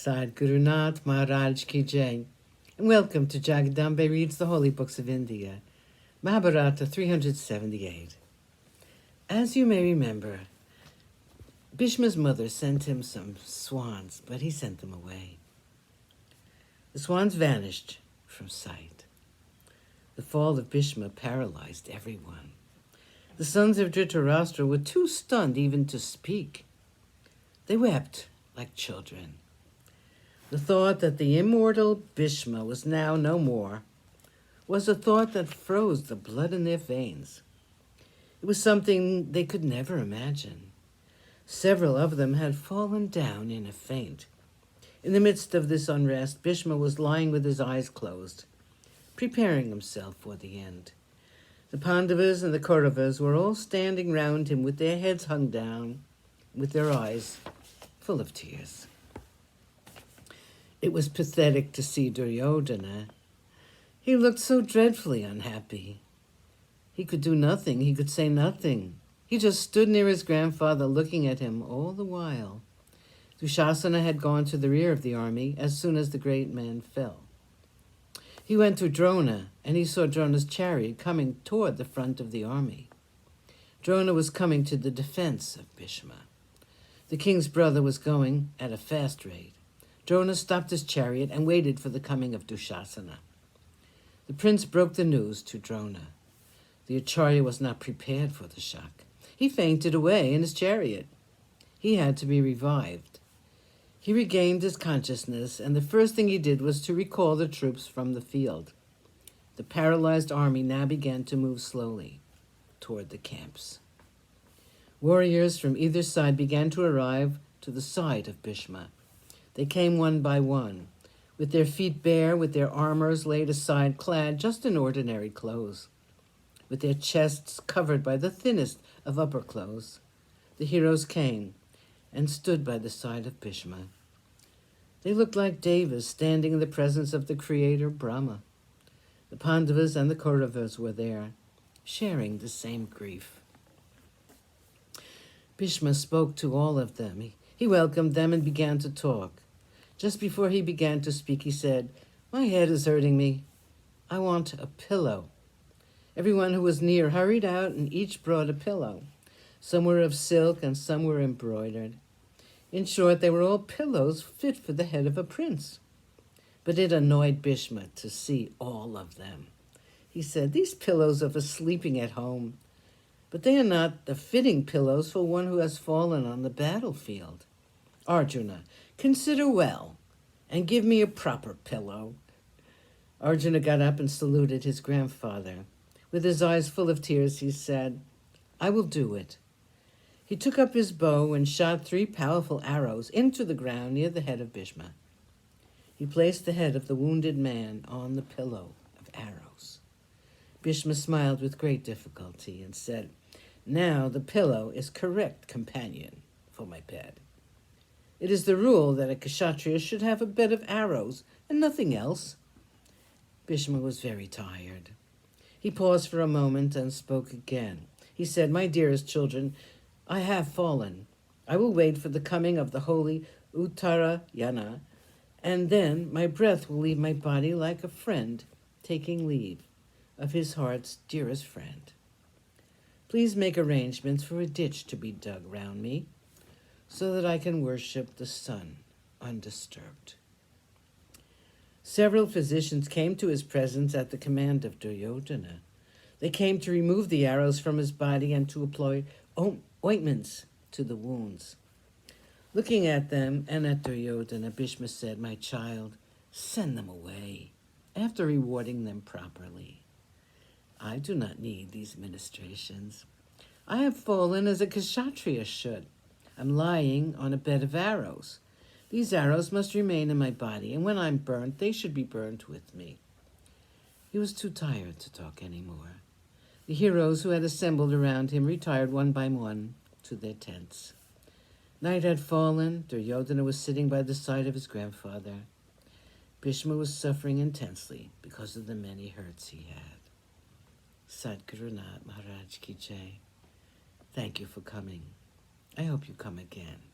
Sadhguru Nath Maharaj Ki Jai, and welcome to Jagadambe Reads the Holy Books of India, Mahabharata 378. As you may remember, Bhishma's mother sent him some swans, but he sent them away. The swans vanished from sight. The fall of Bhishma paralyzed everyone. The sons of Dhritarashtra were too stunned even to speak. They wept like children. The thought that the immortal Bhishma was now no more was a thought that froze the blood in their veins. It was something they could never imagine. Several of them had fallen down in a faint. In the midst of this unrest, Bhishma was lying with his eyes closed, preparing himself for the end. The Pandavas and the Kauravas were all standing round him with their heads hung down, with their eyes full of tears. It was pathetic to see Duryodhana. He looked so dreadfully unhappy. He could do nothing. He could say nothing. He just stood near his grandfather looking at him all the while. Dushasana had gone to the rear of the army as soon as the great man fell. He went to Drona, and he saw Drona's chariot coming toward the front of the army. Drona was coming to the defense of Bhishma. The king's brother was going at a fast rate. Drona stopped his chariot and waited for the coming of Dushasana. The prince broke the news to Drona. The Acharya was not prepared for the shock. He fainted away in his chariot. He had to be revived. He regained his consciousness, and the first thing he did was to recall the troops from the field. The paralyzed army now began to move slowly toward the camps. Warriors from either side began to arrive to the side of Bhishma. They came one by one, with their feet bare, with their armors laid aside, clad just in ordinary clothes, with their chests covered by the thinnest of upper clothes. The heroes came and stood by the side of Bhishma. They looked like devas standing in the presence of the creator Brahma. The Pandavas and the Kauravas were there, sharing the same grief. Bhishma spoke to all of them. He welcomed them and began to talk. Just before he began to speak, he said, "My head is hurting me. I want a pillow." Everyone who was near hurried out, and each brought a pillow. Some were of silk and some were embroidered. In short, they were all pillows fit for the head of a prince. But it annoyed Bhishma to see all of them. He said, "These pillows are for sleeping at home, but they are not the fitting pillows for one who has fallen on the battlefield. Arjuna, consider well and give me a proper pillow." Arjuna got up and saluted his grandfather. With his eyes full of tears, he said, "I will do it." He took up his bow and shot 3 powerful arrows into the ground near the head of Bhishma. He placed the head of the wounded man on the pillow of arrows. Bhishma smiled with great difficulty and said, "Now the pillow is correct companion for my bed. It is the rule that a kshatriya should have a bed of arrows and nothing else." Bhishma was very tired. He paused for a moment and spoke again. He said, "My dearest children, I have fallen. I will wait for the coming of the holy Uttarayana, and then my breath will leave my body like a friend taking leave of his heart's dearest friend. Please make arrangements for a ditch to be dug round me, so that I can worship the sun undisturbed." Several physicians came to his presence at the command of Duryodhana. They came to remove the arrows from his body and to apply ointments to the wounds. Looking at them and at Duryodhana, Bhishma said, "My child, send them away, after rewarding them properly. I do not need these ministrations. I have fallen as a kshatriya should. I'm lying on a bed of arrows. These arrows must remain in my body, and when I'm burnt, they should be burnt with me." He was too tired to talk any more. The heroes who had assembled around him retired one by one to their tents. Night had fallen. Duryodhana was sitting by the side of his grandfather. Bhishma was suffering intensely because of the many hurts he had. Sadhguru Nath Maharaj Ki Jai. Thank you for coming. I hope you come again.